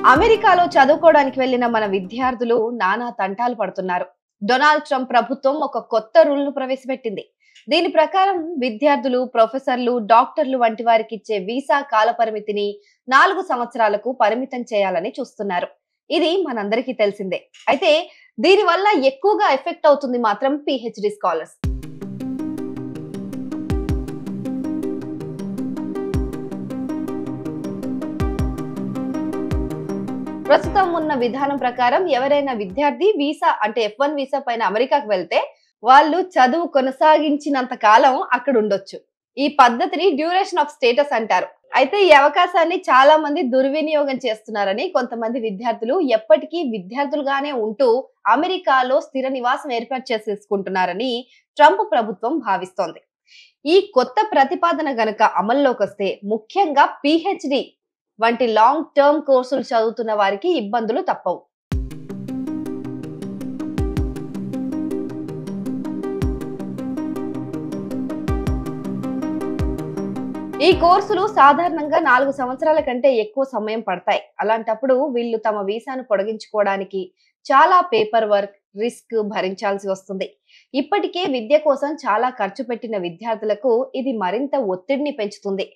అమెరికాలో చదువుకోవడానికి వెళ్లిన మన విద్యార్థులు నానా తంటాలు పడుతున్నారు. డొనాల్డ్ ట్రంప్ ప్రభుత్వం ఒక కొత్త రూల్ ను ప్రవేశపెట్టింది. దీని ప్రకారం విద్యార్థులు, ప్రొఫెసర్లు, డాక్టర్లు వంటి వారికి ఇచ్చే వీసా కాల పరిమితిని 4 సంవత్సరాలకు పరిమితం చేయాలని చూస్తున్నారు. ఇది మనందరికీ తెలిసిందే. అయితే దీని వల్ల ఎక్కువగా ఎఫెక్ట్ అవుతుంది మాత్రం పిహెచ్డి స్కాలర్స్. ప్రస్తుతం ఉన్న విధానం ప్రకారం ఎవరైనా విద్యార్థి వీసా అంటే F1 వీసా పైన అమెరికాకు వెళ్తే వాళ్ళు చదువు కొనసాగించినంత కాలం అక్కడ ఉండొచ్చు. ఈ పద్ధతిని డ్యూరేషన్ ఆఫ్ స్టేటస్ అంటారు. అయితే ఈ అవకాశాన్ని చాలా మంది దుర్వినియోగం చేస్తున్నారని కొంతమంది విద్యార్థులు ఎప్పటికీ విద్యార్థులుగానే ఉంటూ అమెరికాలో స్థిర నివాసం ఏర్పాటు చేసేసుకుంటున్నారని ట్రంప్ ప్రభుత్వం భావిస్తోంది. ఈ కొత్త ప్రతిపాదన గనుక అమల్లోకి వస్తే ముఖ్యంగా పిహెచ్డి వంటి లాంగ్ టర్మ్ కోర్సులు చదువుతున్న వారికి ఇబ్బందులు తప్పవు. ఈ కోర్సులు సాధారణంగా 4 సంవత్సరాల కంటే ఎక్కువ సమయం పడతాయి. అలాంటప్పుడు వీళ్ళు తమ వీసాను పొడిగించుకోవడానికి చాలా పేపర్ వర్క్, రిస్క్ భరించాల్సి వస్తుంది. ఇప్పటికే విద్య కోసం చాలా ఖర్చు పెట్టిన విద్యార్థులకు ఇది మరింత ఒత్తిడిని పెంచుతుంది.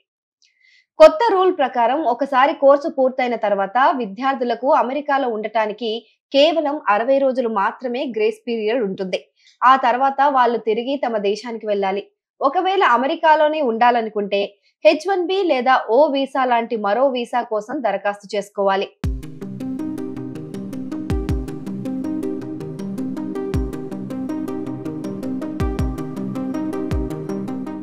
కొత్త రూల్ ప్రకారం ఒకసారి కోర్సు పూర్తయిన తర్వాత విద్యార్థులకు అమెరికాలో ఉండటానికి కేవలం 60 రోజులు మాత్రమే గ్రేస్ పీరియడ్ ఉంటుంది. ఆ తర్వాత వాళ్ళు తిరిగి తమ దేశానికి వెళ్ళాలి. ఒకవేళ అమెరికాలోనే ఉండాలనుకుంటే H1B లేదా O వీసా లాంటి మరో వీసా కోసం దరఖాస్తు చేసుకోవాలి.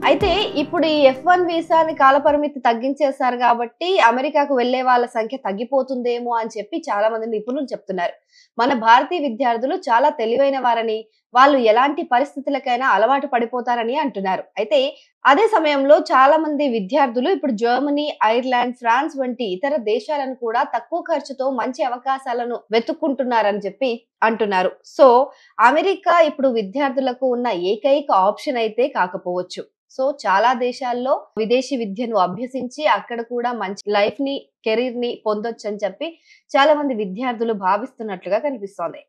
అయితే ఇప్పుడు ఈ F1 వీసాని కాలపరిమితి తగ్గించేశారు కాబట్టి అమెరికాకు వెళ్లే వాళ్ళ సంఖ్య తగ్గిపోతుందేమో అని చెప్పి చాలా మంది నిపుణులు చెప్తున్నారు. మన భారతీయ విద్యార్థులు చాలా తెలివైన వారని, వాళ్ళు ఎలాంటి పరిస్థితులకైనా అలవాటు పడిపోతారని అంటున్నారు. అయితే అదే సమయంలో చాలా మంది విద్యార్థులు ఇప్పుడు జర్మనీ, ఐర్లాండ్, ఫ్రాన్స్ వంటి ఇతర దేశాలను కూడా తక్కువ ఖర్చుతో మంచి అవకాశాలను వెతుక్కుంటున్నారని చెప్పి అంటున్నారు. సో అమెరికా ఇప్పుడు విద్యార్థులకు ఉన్న ఏకైక ఆప్షన్ అయితే కాకపోవచ్చు. సో చాలా దేశాల్లో విదేశీ విద్యను అభ్యసించి అక్కడ కూడా మంచి లైఫ్ ని, కెరీర్ ని పొందొచ్చు అని చెప్పి చాలా మంది విద్యార్థులు భావిస్తున్నట్లుగా కనిపిస్తోంది.